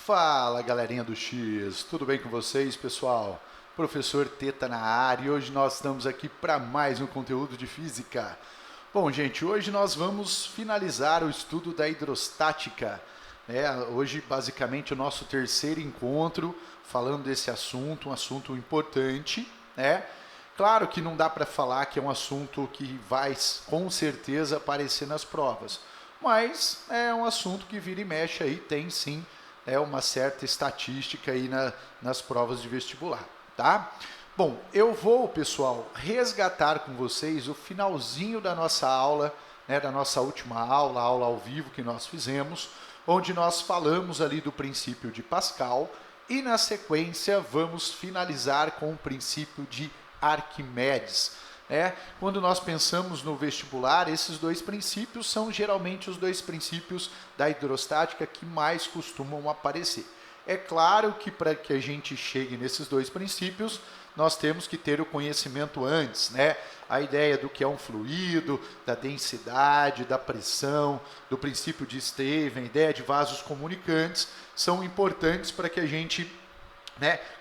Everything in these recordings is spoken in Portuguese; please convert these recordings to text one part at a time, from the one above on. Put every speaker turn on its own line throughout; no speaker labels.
Fala, galerinha do X, tudo bem com vocês, pessoal? Professor Teta na área e hoje nós estamos aqui para mais um conteúdo de física. Bom, gente, hoje nós vamos finalizar o estudo da hidrostática. Hoje, basicamente, o nosso terceiro encontro falando desse assunto, um assunto importante, né? Claro que não dá para falar que é um assunto que vai, com certeza, aparecer nas provas, mas é um assunto que vira e mexe aí, tem sim uma certa estatística aí nas provas de vestibular, tá? Bom, eu vou, pessoal, resgatar com vocês o finalzinho da nossa aula, da nossa última aula ao vivo que nós fizemos, onde nós falamos ali do princípio de Pascal e, na sequência, vamos finalizar com o princípio de Arquimedes. Quando nós pensamos no vestibular, esses dois princípios são geralmente os dois princípios da hidrostática que mais costumam aparecer. É claro que para que a gente chegue nesses dois princípios, nós temos que ter o conhecimento antes, A ideia do que é um fluido, da densidade, da pressão, do princípio de Stevens, a ideia de vasos comunicantes, são importantes para que a gente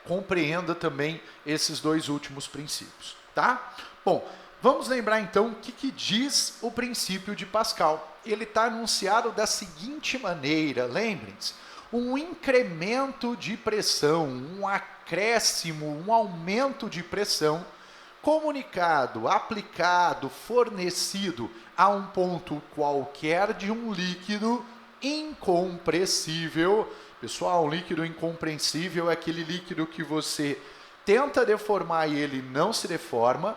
compreenda também esses dois últimos princípios, tá? Bom, vamos lembrar então o que diz o princípio de Pascal. Ele está anunciado da seguinte maneira, lembrem-se, um incremento de pressão, um acréscimo, um aumento de pressão comunicado, aplicado, fornecido a um ponto qualquer de um líquido incompressível. Pessoal, um líquido incompressível é aquele líquido que você tenta deformar e ele não se deforma,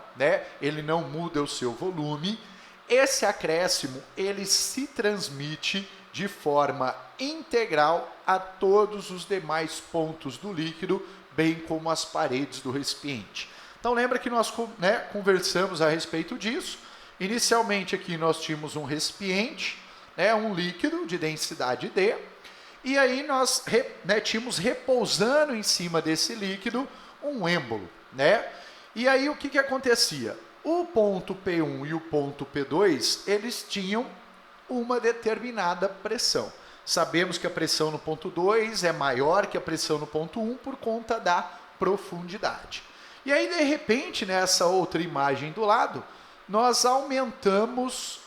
Ele não muda o seu volume. Esse acréscimo, ele se transmite de forma integral a todos os demais pontos do líquido, bem como as paredes do recipiente. Então, lembra que nós conversamos a respeito disso. Inicialmente, aqui nós tínhamos um recipiente, um líquido de densidade D, e aí nós tínhamos repousando em cima desse líquido um êmbolo, E aí o que acontecia? O ponto P1 e o ponto P2, eles tinham uma determinada pressão. Sabemos que a pressão no ponto 2 é maior que a pressão no ponto 1 por conta da profundidade. E aí, de repente, nessa outra imagem do lado, nós aumentamos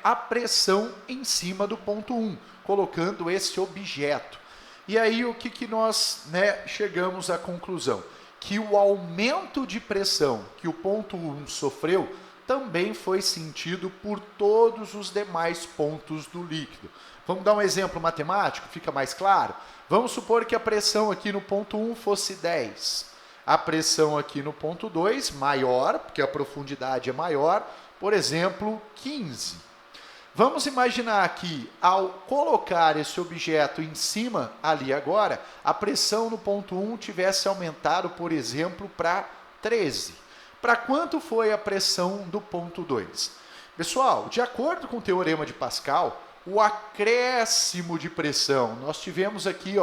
a pressão em cima do ponto 1, colocando esse objeto. E aí o que nós chegamos à conclusão? Que o aumento de pressão que o ponto 1 sofreu também foi sentido por todos os demais pontos do líquido. Vamos dar um exemplo matemático, fica mais claro? Vamos supor que a pressão aqui no ponto 1 fosse 10. A pressão aqui no ponto 2, maior, porque a profundidade é maior, por exemplo, 15. Vamos imaginar que, ao colocar esse objeto em cima, ali agora, a pressão no ponto 1 tivesse aumentado, por exemplo, para 13. Para quanto foi a pressão do ponto 2? Pessoal, de acordo com o teorema de Pascal, o acréscimo de pressão, nós tivemos aqui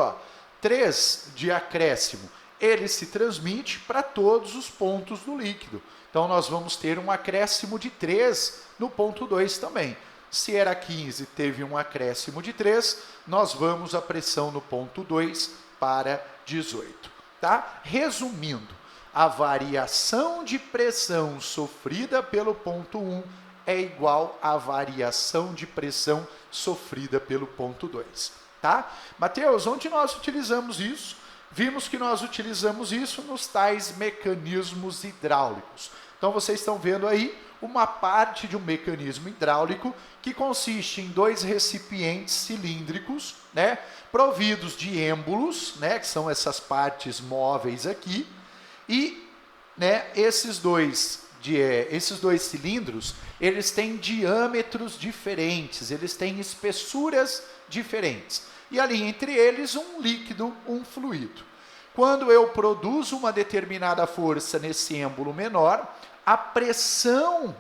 3 de acréscimo, ele se transmite para todos os pontos do líquido. Então, nós vamos ter um acréscimo de 3 no ponto 2 também. Se era 15, teve um acréscimo de 3, nós vamos a pressão no ponto 2 para 18. Tá? Resumindo, a variação de pressão sofrida pelo ponto 1 é igual à variação de pressão sofrida pelo ponto 2. Tá? Mateus, onde nós utilizamos isso? Vimos que nós utilizamos isso nos tais mecanismos hidráulicos. Então, vocês estão vendo aí uma parte de um mecanismo hidráulico que consiste em 2 recipientes cilíndricos, providos de êmbolos, que são essas partes móveis aqui, e esses dois cilindros, eles têm diâmetros diferentes, eles têm espessuras diferentes, e ali entre eles um líquido, um fluido. Quando eu produzo uma determinada força nesse êmbolo menor, a pressão,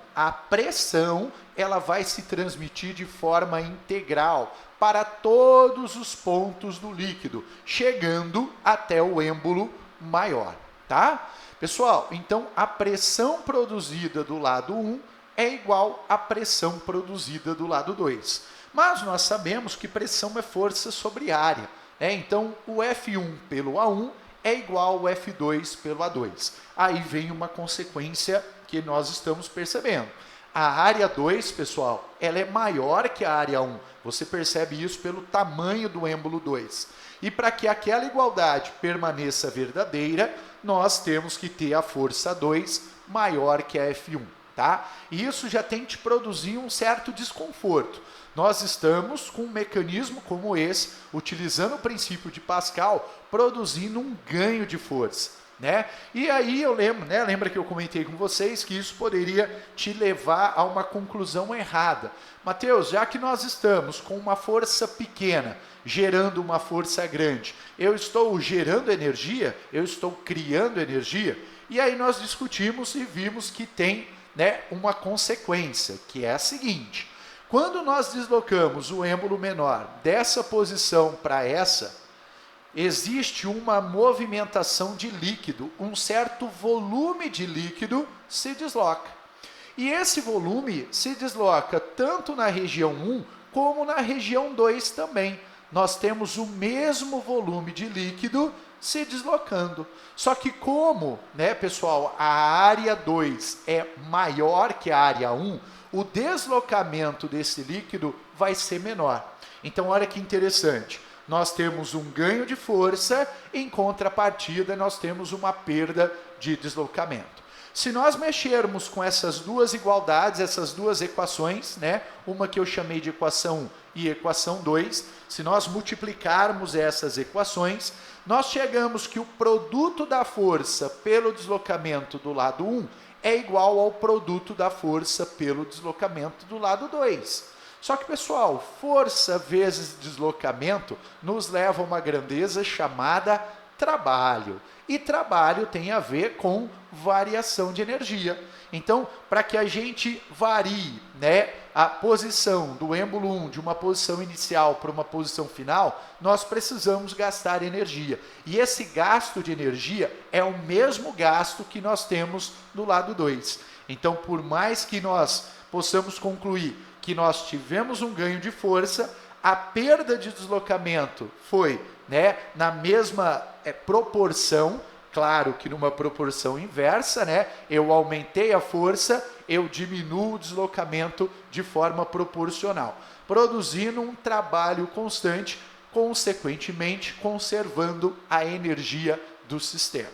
ela vai se transmitir de forma integral para todos os pontos do líquido, chegando até o êmbolo maior, tá? Pessoal, então a pressão produzida do lado 1 é igual à pressão produzida do lado 2. Mas nós sabemos que pressão é força sobre área. Então, o F1 pelo A1 é igual ao F2 pelo A2. Aí vem uma consequência que nós estamos percebendo. A área 2, pessoal, ela é maior que a área 1. Você percebe isso pelo tamanho do êmbolo 2. E para que aquela igualdade permaneça verdadeira, nós temos que ter a força 2 maior que a F1. Tá? E isso já tem que produzir um certo desconforto. Nós estamos com um mecanismo como esse, utilizando o princípio de Pascal, produzindo um ganho de força. Né? E aí eu lembro, né? Lembra que eu comentei com vocês que isso poderia te levar a uma conclusão errada. Mateus, já que nós estamos com uma força pequena, gerando uma força grande, eu estou gerando energia? Eu estou criando energia? E aí nós discutimos e vimos que tem, né, uma consequência, que é a seguinte: quando nós deslocamos o êmbolo menor dessa posição para essa, existe uma movimentação de líquido, um certo volume de líquido se desloca. E esse volume se desloca tanto na região 1 como na região 2 também. Nós temos o mesmo volume de líquido se deslocando. Só que como, né, pessoal, a área 2 é maior que a área 1, o deslocamento desse líquido vai ser menor. Então, olha que interessante. Nós temos um ganho de força, em contrapartida nós temos uma perda de deslocamento. Se nós mexermos com essas duas igualdades, essas duas equações, né, uma que eu chamei de equação 1 e equação 2, se nós multiplicarmos essas equações, nós chegamos que o produto da força pelo deslocamento do lado 1 é igual ao produto da força pelo deslocamento do lado 2. Só que, pessoal, força vezes deslocamento nos leva a uma grandeza chamada trabalho. E trabalho tem a ver com variação de energia. Então, para que a gente varie, né, a posição do êmbolo 1 de uma posição inicial para uma posição final, nós precisamos gastar energia. E esse gasto de energia é o mesmo gasto que nós temos no lado 2. Então, por mais que nós possamos concluir que nós tivemos um ganho de força, a perda de deslocamento foi, né, na mesma proporção, claro que numa proporção inversa, né, eu aumentei a força, eu diminuo o deslocamento de forma proporcional, produzindo um trabalho constante, consequentemente conservando a energia do sistema.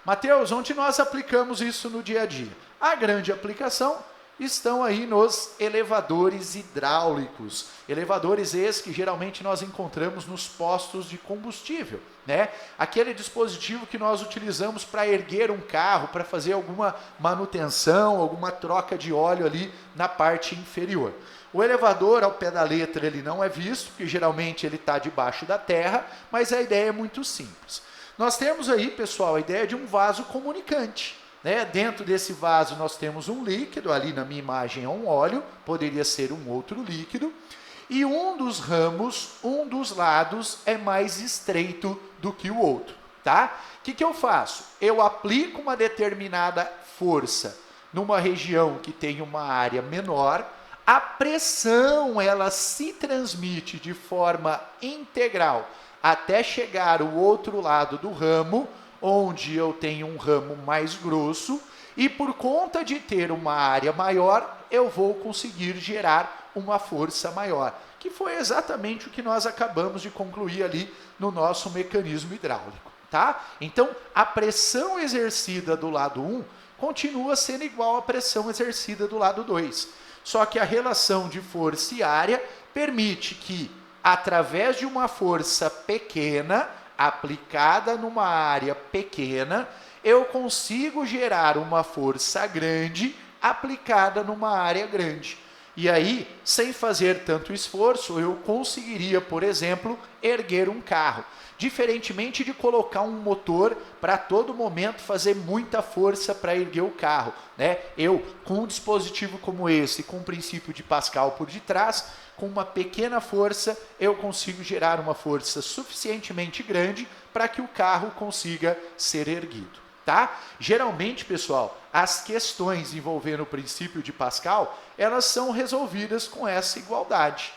Mateus, onde nós aplicamos isso no dia a dia? A grande aplicação estão aí nos elevadores hidráulicos. Elevadores esses que geralmente nós encontramos nos postos de combustível, né? Aquele dispositivo que nós utilizamos para erguer um carro, para fazer alguma manutenção, alguma troca de óleo ali na parte inferior. O elevador, ao pé da letra, ele não é visto, porque geralmente ele está debaixo da terra, mas a ideia é muito simples. Nós temos aí, pessoal, a ideia de um vaso comunicante. Né? Dentro desse vaso nós temos um líquido, ali na minha imagem é um óleo, poderia ser um outro líquido, e um dos ramos, um dos lados é mais estreito do que o outro. Tá? O que eu faço? Eu aplico uma determinada força numa região que tem uma área menor, a pressão ela se transmite de forma integral até chegar ao outro lado do ramo, onde eu tenho um ramo mais grosso, e por conta de ter uma área maior, eu vou conseguir gerar uma força maior, que foi exatamente o que nós acabamos de concluir ali no nosso mecanismo hidráulico. Tá? Então, a pressão exercida do lado 1 continua sendo igual à pressão exercida do lado 2. Só que a relação de força e área permite que, através de uma força pequena, aplicada numa área pequena, eu consigo gerar uma força grande aplicada numa área grande. E aí, sem fazer tanto esforço, eu conseguiria, por exemplo, erguer um carro. Diferentemente de colocar um motor para todo momento fazer muita força para erguer o carro, né? Eu, com um dispositivo como esse, com o princípio de Pascal por detrás, com uma pequena força, eu consigo gerar uma força suficientemente grande para que o carro consiga ser erguido. Tá? Geralmente, pessoal, as questões envolvendo o princípio de Pascal, elas são resolvidas com essa igualdade.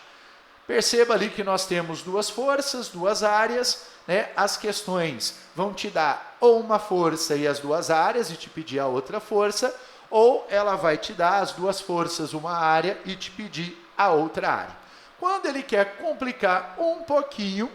Perceba ali que nós temos duas forças, duas áreas, né? As questões vão te dar ou uma força e as duas áreas e te pedir a outra força, ou ela vai te dar as duas forças, uma área e te pedir a outra área. Quando ele quer complicar um pouquinho,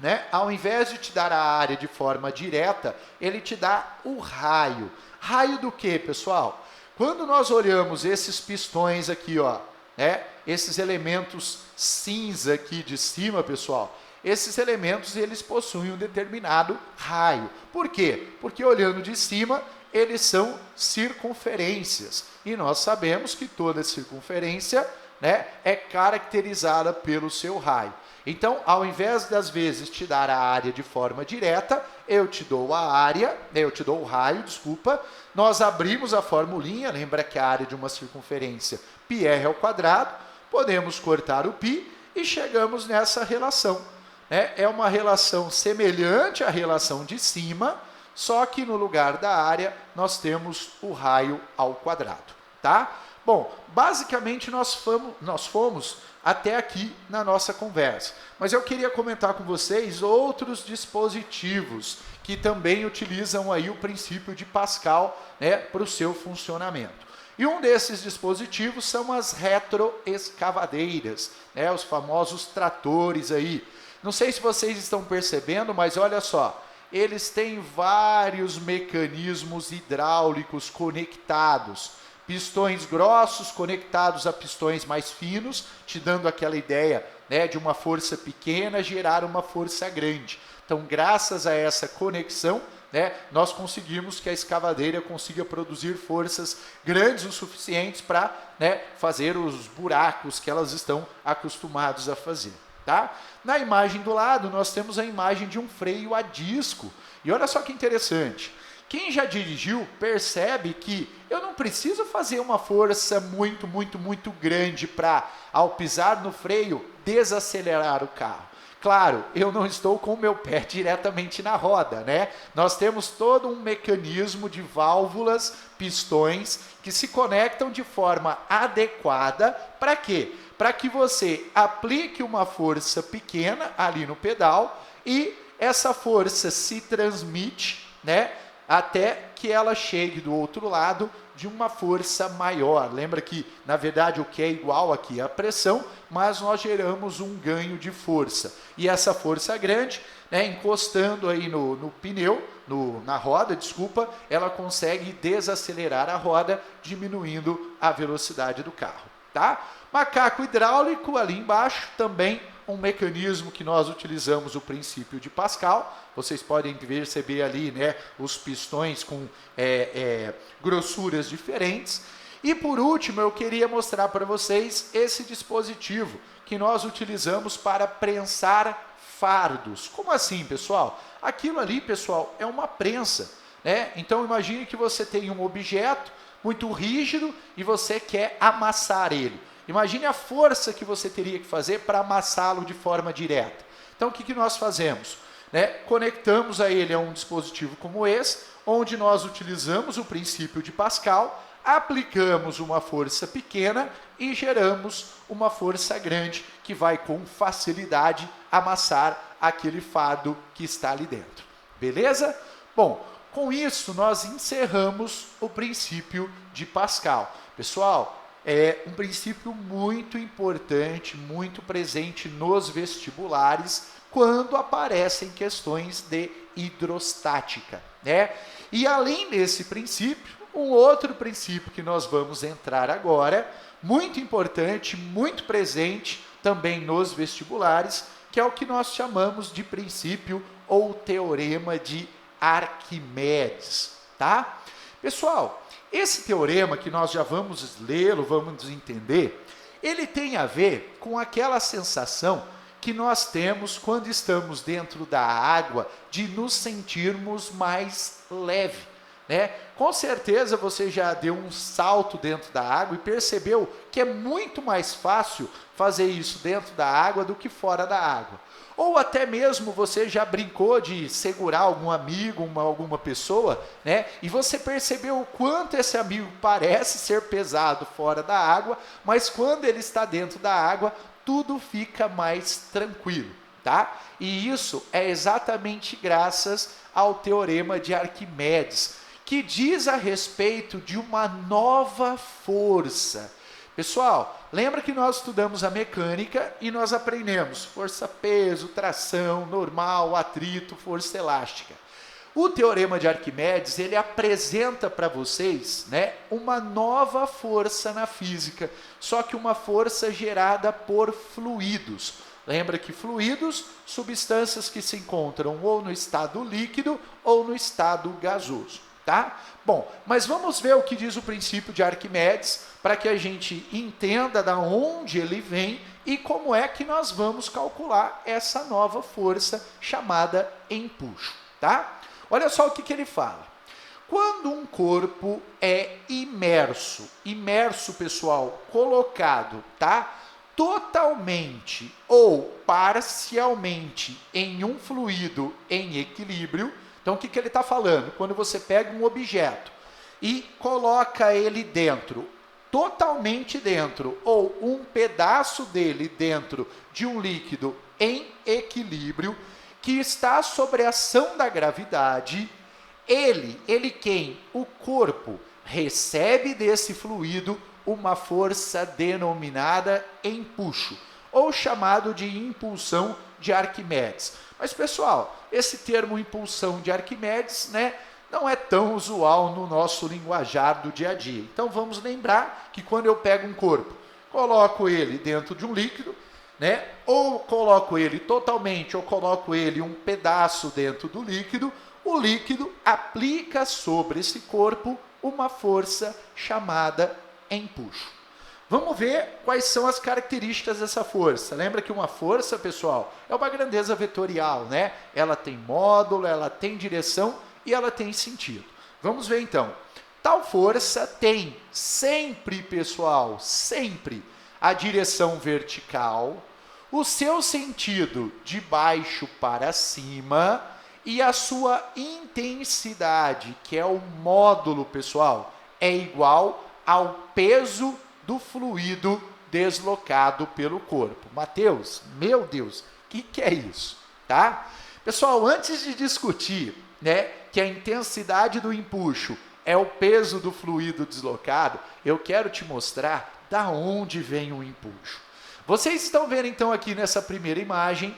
né? Ao invés de te dar a área de forma direta, ele te dá o raio. Raio do que, pessoal? Quando nós olhamos esses pistões aqui, ó, né? Esses elementos cinza aqui de cima, pessoal, esses elementos eles possuem um determinado raio. Por quê? Porque olhando de cima, eles são circunferências. E nós sabemos que toda circunferência, né, é caracterizada pelo seu raio. Então, ao invés das vezes te dar a área de forma direta, eu te dou a área, eu te dou o raio, desculpa. Nós abrimos a formulinha, lembra que a área de uma circunferência πr ao quadrado, podemos cortar o π e chegamos nessa relação. Né? É uma relação semelhante à relação de cima, só que no lugar da área nós temos o raio ao quadrado. Tá? Bom, basicamente nós fomos até aqui na nossa conversa. Mas eu queria comentar com vocês outros dispositivos que também utilizam aí o princípio de Pascal, né, para o seu funcionamento. E um desses dispositivos são as retroescavadeiras, né, os famosos tratores aí. Não sei se vocês estão percebendo, mas olha só, eles têm vários mecanismos hidráulicos conectados. Pistões grossos conectados a pistões mais finos, te dando aquela ideia, né, de uma força pequena gerar uma força grande. Então, graças a essa conexão, né, nós conseguimos que a escavadeira consiga produzir forças grandes o suficientes para, né, fazer os buracos que elas estão acostumados a fazer. Tá? Na imagem do lado, nós temos a imagem de um freio a disco. E olha só que interessante. Quem já dirigiu percebe que eu não preciso fazer uma força muito grande para, ao pisar no freio, desacelerar o carro. Claro, eu não estou com o meu pé diretamente na roda, né? Nós temos todo um mecanismo de válvulas, pistões, que se conectam de forma adequada. Para quê? Para que você aplique uma força pequena ali no pedal e essa força se transmite, né, até que ela chegue do outro lado de uma força maior. Lembra que, na verdade, o que é igual aqui é a pressão, mas nós geramos um ganho de força. E essa força grande, né, encostando aí no pneu, na roda, desculpa, ela consegue desacelerar a roda, diminuindo a velocidade do carro. Tá? Macaco hidráulico ali embaixo, também um mecanismo que nós utilizamos o princípio de Pascal. Vocês podem perceber ali, né, os pistões com grossuras diferentes. E por último, eu queria mostrar para vocês esse dispositivo que nós utilizamos para prensar fardos. Como assim, pessoal? Aquilo ali, pessoal, é uma prensa, né? Então imagine que você tem um objeto muito rígido e você quer amassar ele. Imagine a força que você teria que fazer para amassá-lo de forma direta. Então, o que nós fazemos? Né? Conectamos a ele a um dispositivo como esse, onde nós utilizamos o princípio de Pascal, aplicamos uma força pequena e geramos uma força grande que vai com facilidade amassar aquele fardo que está ali dentro. Beleza? Bom, com isso nós encerramos o princípio de Pascal. Pessoal, é um princípio muito importante, muito presente nos vestibulares, quando aparecem questões de hidrostática, né? E além desse princípio, um outro princípio que nós vamos entrar agora, muito importante, muito presente também nos vestibulares, que é o que nós chamamos de princípio ou teorema de Arquimedes, tá? Pessoal, esse teorema que nós já vamos lê-lo, vamos entender, ele tem a ver com aquela sensação que nós temos quando estamos dentro da água de nos sentirmos mais leve, né? Com certeza você já deu um salto dentro da água e percebeu que é muito mais fácil fazer isso dentro da água do que fora da água. Ou até mesmo você já brincou de segurar algum amigo, alguma pessoa, né? E você percebeu o quanto esse amigo parece ser pesado fora da água, mas quando ele está dentro da água, tudo fica mais tranquilo, tá? E isso é exatamente graças ao teorema de Arquimedes, que diz a respeito de uma nova força. Pessoal, lembra que nós estudamos a mecânica e nós aprendemos força, peso, tração, normal, atrito, força elástica. O teorema de Arquimedes, ele apresenta para vocês, né, uma nova força na física, só que uma força gerada por fluidos. Lembra que fluidos, substâncias que se encontram ou no estado líquido ou no estado gasoso, tá? Bom, mas vamos ver o que diz o princípio de Arquimedes, para que a gente entenda da onde ele vem e como é que nós vamos calcular essa nova força chamada empuxo, tá? Olha só o que ele fala. Quando um corpo é imerso, pessoal, colocado, tá? Totalmente ou parcialmente em um fluido em equilíbrio. Então, o que ele está falando? Quando você pega um objeto e coloca ele dentro, totalmente dentro, ou um pedaço dele dentro de um líquido em equilíbrio, que está sob a ação da gravidade, quem? O corpo recebe desse fluido uma força denominada empuxo, ou chamado de impulsão de Arquimedes. Mas, pessoal, esse termo impulsão de Arquimedes, né, não é tão usual no nosso linguajar do dia a dia. Então, vamos lembrar que quando eu pego um corpo, coloco ele dentro de um líquido, né, ou coloco ele totalmente, ou coloco ele um pedaço dentro do líquido, o líquido aplica sobre esse corpo uma força chamada empuxo. Vamos ver quais são as características dessa força. Lembra que uma força, pessoal, é uma grandeza vetorial, né? Ela tem módulo, ela tem direção e ela tem sentido. Vamos ver então. Tal força tem sempre, pessoal, sempre a direção vertical, o seu sentido de baixo para cima e a sua intensidade, que é o módulo, pessoal, é igual ao peso do fluido deslocado pelo corpo. Mateus, meu Deus, o que é isso? Tá? Pessoal, antes de discutir, né, que a intensidade do empuxo é o peso do fluido deslocado, eu quero te mostrar da onde vem o empuxo. Vocês estão vendo então aqui nessa primeira imagem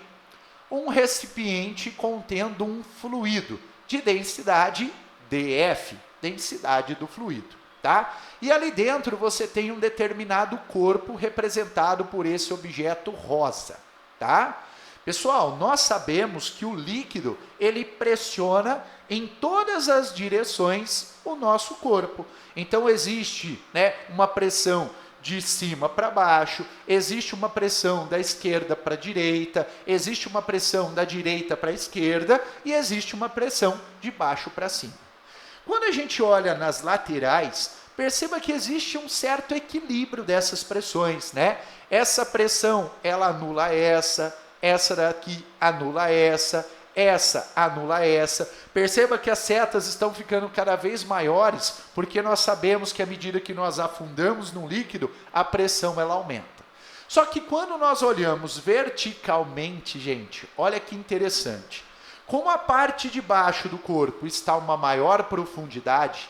um recipiente contendo um fluido de densidade dF, densidade do fluido, tá? E ali dentro você tem um determinado corpo representado por esse objeto rosa, tá? Pessoal, nós sabemos que o líquido, ele pressiona em todas as direções o nosso corpo. Então existe, né, uma pressão de cima para baixo, existe uma pressão da esquerda para a direita, existe uma pressão da direita para a esquerda e existe uma pressão de baixo para cima. Quando a gente olha nas laterais, perceba que existe um certo equilíbrio dessas pressões, né? Essa pressão, ela anula essa daqui anula essa anula essa. Perceba que as setas estão ficando cada vez maiores, porque nós sabemos que à medida que nós afundamos no líquido, a pressão ela aumenta. Só que quando nós olhamos verticalmente, gente, olha que interessante. Como a parte de baixo do corpo está a uma maior profundidade,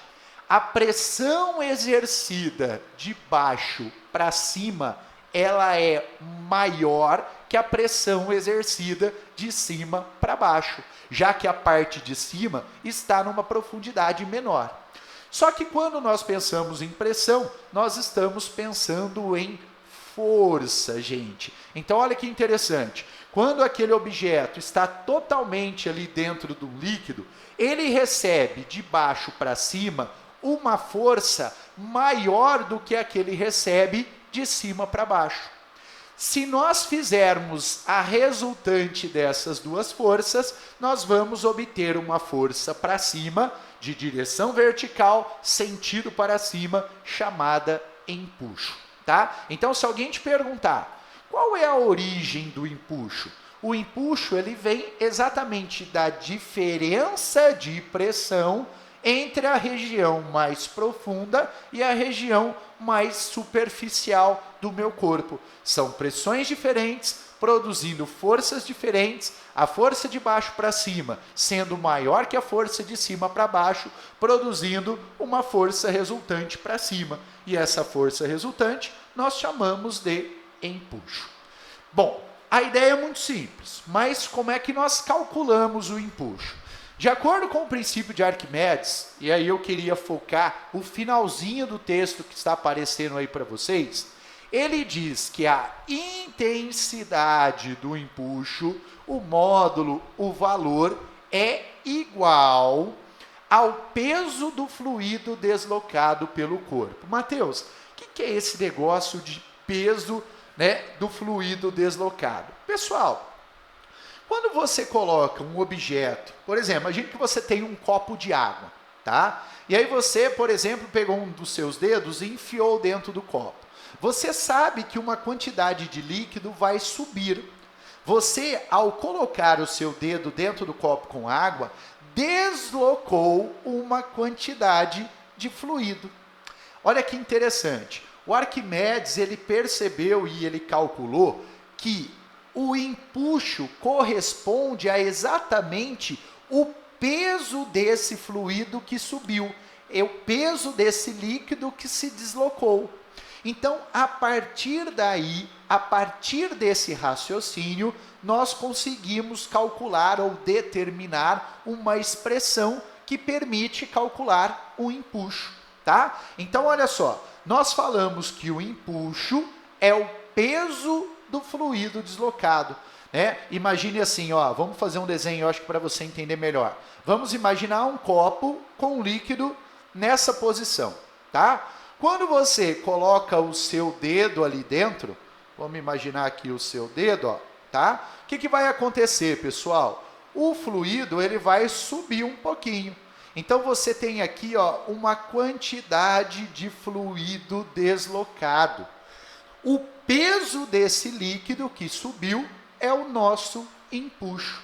a pressão exercida de baixo para cima, ela é maior que a pressão exercida de cima para baixo, já que a parte de cima está numa profundidade menor. Só que quando nós pensamos em pressão, nós estamos pensando em força, gente. Então, olha que interessante. Quando aquele objeto está totalmente ali dentro do líquido, ele recebe de baixo para cima uma força maior do que a que ele recebe de cima para baixo. Se nós fizermos a resultante dessas duas forças, nós vamos obter uma força para cima, de direção vertical, sentido para cima, chamada empuxo, tá? Então, se alguém te perguntar, qual é a origem do empuxo? O empuxo, ele vem exatamente da diferença de pressão entre a região mais profunda e a região mais superficial do meu corpo. São pressões diferentes, produzindo forças diferentes, a força de baixo para cima sendo maior que a força de cima para baixo, produzindo uma força resultante para cima. E essa força resultante nós chamamos de empuxo. Bom, a ideia é muito simples, mas como é que nós calculamos o empuxo? De acordo com o princípio de Arquimedes, e aí eu queria focar o finalzinho do texto que está aparecendo aí para vocês, ele diz que a intensidade do empuxo, o módulo, o valor, é igual ao peso do fluido deslocado pelo corpo. Mateus, o que é esse negócio de peso, né, do fluido deslocado? Pessoal, quando você coloca um objeto, por exemplo, imagine que você tem um copo de água, tá? E aí você, por exemplo, pegou um dos seus dedos e enfiou dentro do copo. Você sabe que uma quantidade de líquido vai subir. Você, ao colocar o seu dedo dentro do copo com água, deslocou uma quantidade de fluido. Olha que interessante. O Arquimedes, ele percebeu e ele calculou que o empuxo corresponde a exatamente o peso desse fluido que subiu, é o peso desse líquido que se deslocou. Então, a partir daí, a partir desse raciocínio, nós conseguimos calcular ou determinar uma expressão que permite calcular o empuxo, tá? Então, olha só, nós falamos que o empuxo é o peso do fluido deslocado, né? Imagine assim, ó, vamos fazer um desenho, eu acho que para você entender melhor. Vamos imaginar um copo com líquido nessa posição, tá? Quando você coloca o seu dedo ali dentro, vamos imaginar aqui o seu dedo, ó, tá? O que vai acontecer, pessoal? O fluido, ele vai subir um pouquinho. Então, você tem aqui, ó, uma quantidade de fluido deslocado. O peso desse líquido que subiu é o nosso empuxo.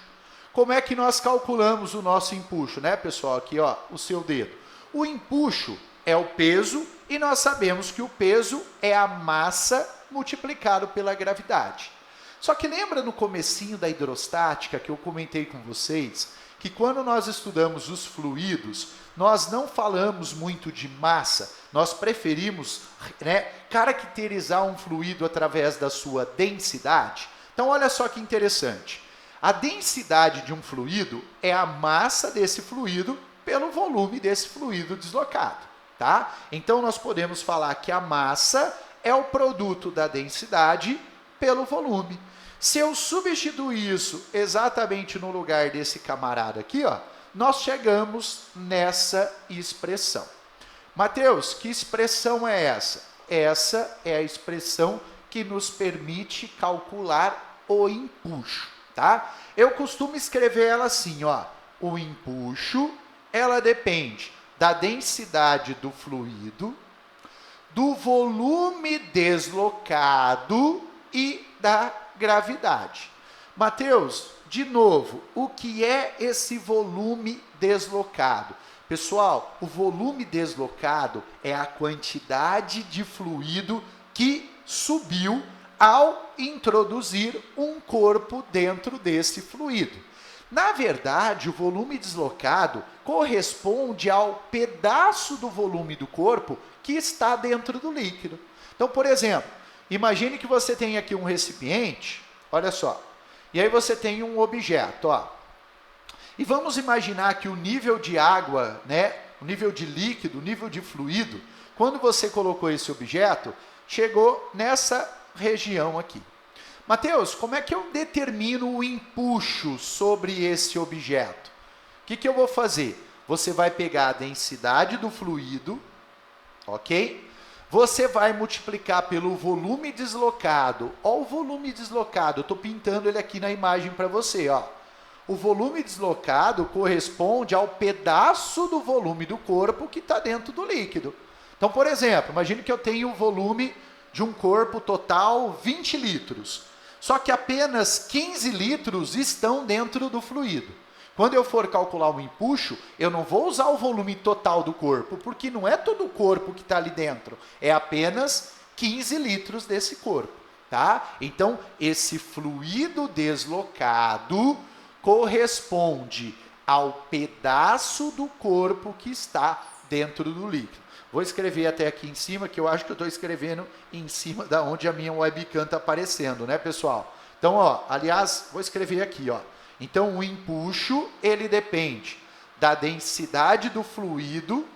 Como é que nós calculamos o nosso empuxo, né, pessoal? Aqui, ó, o seu dedo. O empuxo é o peso e nós sabemos que o peso é a massa multiplicado pela gravidade. Só que lembra no comecinho da hidrostática que eu comentei com vocês que quando nós estudamos os fluidos, nós não falamos muito de massa, nós preferimos, né, caracterizar um fluido através da sua densidade. Então, olha só que interessante. A densidade de um fluido é a massa desse fluido pelo volume desse fluido deslocado, tá? Então, nós podemos falar que a massa é o produto da densidade pelo volume. Se eu substituir isso exatamente no lugar desse camarada aqui, ó, nós chegamos nessa expressão. Mateus, que expressão é essa? Essa é a expressão que nos permite calcular o empuxo, tá? Eu costumo escrever ela assim, ó. O empuxo, ela depende da densidade do fluido, do volume deslocado e da gravidade. Mateus, de novo, o que é esse volume deslocado? Pessoal, o volume deslocado é a quantidade de fluido que subiu ao introduzir um corpo dentro desse fluido. Na verdade, o volume deslocado corresponde ao pedaço do volume do corpo que está dentro do líquido. Então, por exemplo, imagine que você tem aqui um recipiente, olha só, e aí você tem um objeto, ó. E vamos imaginar que o nível de água, né, o nível de líquido, o nível de fluido, quando você colocou esse objeto, chegou nessa região aqui. Mateus, como é que eu determino o empuxo sobre esse objeto? O que eu vou fazer? Você vai pegar a densidade do fluido, ok? Você vai multiplicar pelo volume deslocado. Olha o volume deslocado, eu estou pintando ele aqui na imagem para você, ó. O volume deslocado corresponde ao pedaço do volume do corpo que está dentro do líquido. Então, por exemplo, imagine que eu tenho o volume de um corpo total 20 litros. Só que apenas 15 litros estão dentro do fluido. Quando eu for calcular o empuxo, eu não vou usar o volume total do corpo, porque não é todo o corpo que está ali dentro, é apenas 15 litros desse corpo, tá? Então, esse fluido deslocado corresponde ao pedaço do corpo que está dentro do líquido. Vou escrever até aqui em cima, que eu acho que eu estou escrevendo em cima da onde a minha webcam está aparecendo, né, pessoal? Então, ó, aliás, vou escrever aqui, ó. Então, o empuxo, ele depende da densidade do fluido,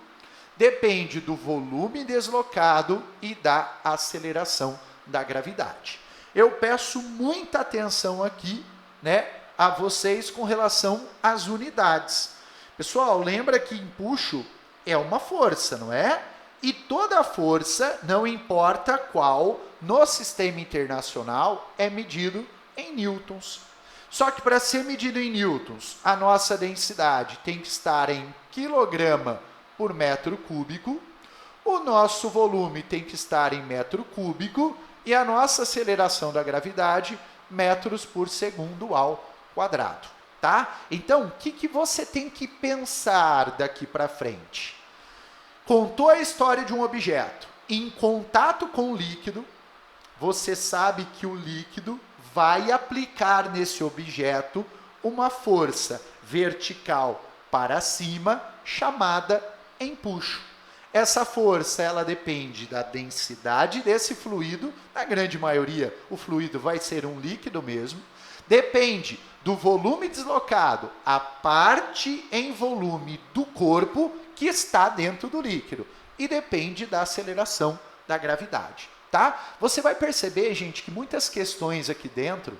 depende do volume deslocado e da aceleração da gravidade. Eu peço muita atenção aqui, né, a vocês com relação às unidades. Pessoal, lembra que empuxo é uma força, não é? E toda força, não importa qual, no sistema internacional, é medido em newtons. Só que para ser medido em newtons, a nossa densidade tem que estar em quilograma por metro cúbico, o nosso volume tem que estar em metro cúbico e a nossa aceleração da gravidade, metros por segundo ao quadrado, tá? Então, o que você tem que pensar daqui para frente? Contou a história de um objeto em contato com o líquido, você sabe que o líquido vai aplicar nesse objeto uma força vertical para cima, chamada empuxo. Essa força, ela depende da densidade desse fluido, na grande maioria o fluido vai ser um líquido mesmo, depende do volume deslocado, a parte em volume do corpo que está dentro do líquido, e depende da aceleração da gravidade. Tá? Você vai perceber, gente, que muitas questões aqui dentro,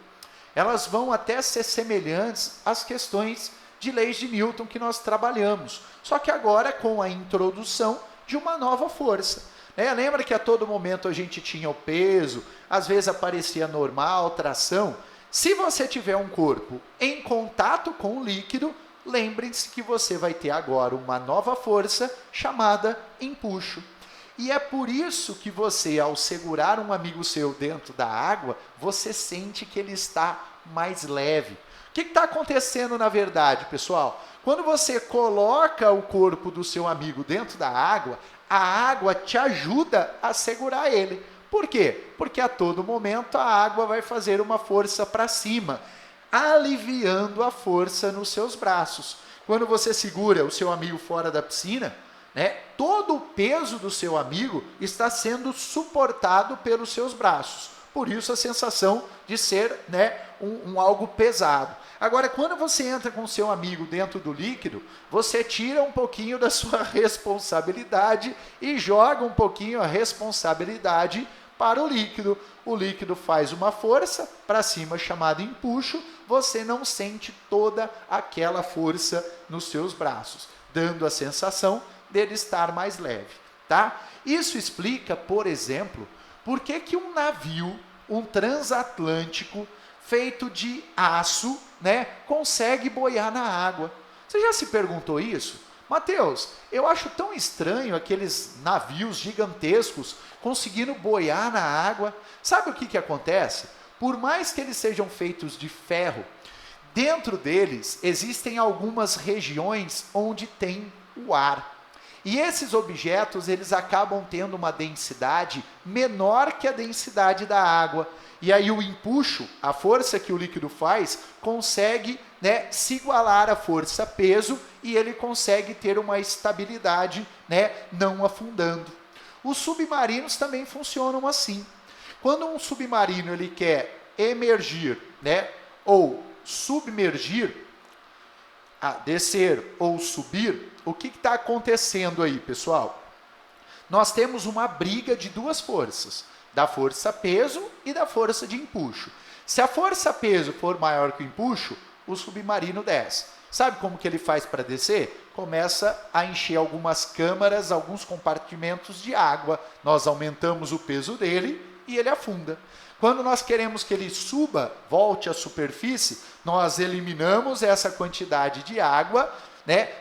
elas vão até ser semelhantes às questões de leis de Newton que nós trabalhamos, só que agora com a introdução de uma nova força. Lembra que a todo momento a gente tinha o peso, às vezes aparecia normal, tração? Se você tiver um corpo em contato com o líquido, lembre-se que você vai ter agora uma nova força chamada empuxo. E é por isso que você, ao segurar um amigo seu dentro da água, você sente que ele está mais leve. O que está acontecendo na verdade, pessoal? Quando você coloca o corpo do seu amigo dentro da água, a água te ajuda a segurar ele. Por quê? Porque a todo momento a água vai fazer uma força para cima, aliviando a força nos seus braços. Quando você segura o seu amigo fora da piscina, todo o peso do seu amigo está sendo suportado pelos seus braços. Por isso a sensação de ser algo pesado. Agora, quando você entra com o seu amigo dentro do líquido, você tira um pouquinho da sua responsabilidade e joga um pouquinho a responsabilidade para o líquido. O líquido faz uma força para cima chamada empuxo, você não sente toda aquela força nos seus braços, dando a sensação dele estar mais leve, tá? Isso explica, por exemplo, por que um navio, um transatlântico, feito de aço, consegue boiar na água. Você já se perguntou isso? Mateus, eu acho tão estranho aqueles navios gigantescos conseguindo boiar na água. Sabe o que acontece? Por mais que eles sejam feitos de ferro, dentro deles existem algumas regiões onde tem o ar. E esses objetos, eles acabam tendo uma densidade menor que a densidade da água. E aí o empuxo, a força que o líquido faz, consegue se igualar à força-peso e ele consegue ter uma estabilidade, não afundando. Os submarinos também funcionam assim. Quando um submarino ele quer emergir, ou submergir, descer ou subir, o que está acontecendo aí, pessoal? Nós temos uma briga de duas forças, da força-peso e da força de empuxo. Se a força-peso for maior que o empuxo, o submarino desce. Sabe como que ele faz para descer? Começa a encher algumas câmaras, alguns compartimentos de água. Nós aumentamos o peso dele e ele afunda. Quando nós queremos que ele suba, volte à superfície, nós eliminamos essa quantidade de água,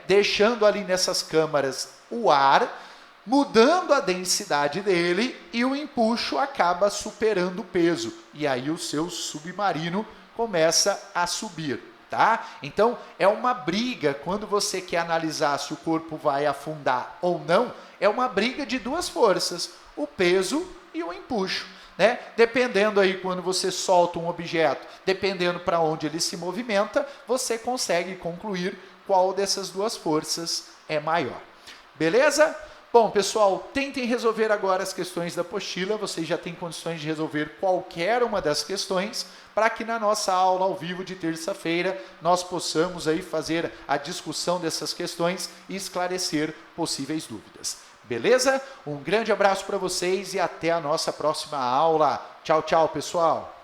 deixando ali nessas câmaras o ar, mudando a densidade dele e o empuxo acaba superando o peso. E aí o seu submarino começa a subir. tá? Então, é uma briga quando você quer analisar se o corpo vai afundar ou não, é uma briga de duas forças, o peso e o empuxo, né? Dependendo aí quando você solta um objeto, dependendo para onde ele se movimenta, você consegue concluir qual dessas duas forças é maior. Beleza? Bom, pessoal, tentem resolver agora as questões da apostila, vocês já têm condições de resolver qualquer uma das questões, para que na nossa aula ao vivo de terça-feira nós possamos aí fazer a discussão dessas questões e esclarecer possíveis dúvidas. Beleza? Um grande abraço para vocês e até a nossa próxima aula. Tchau, tchau, pessoal!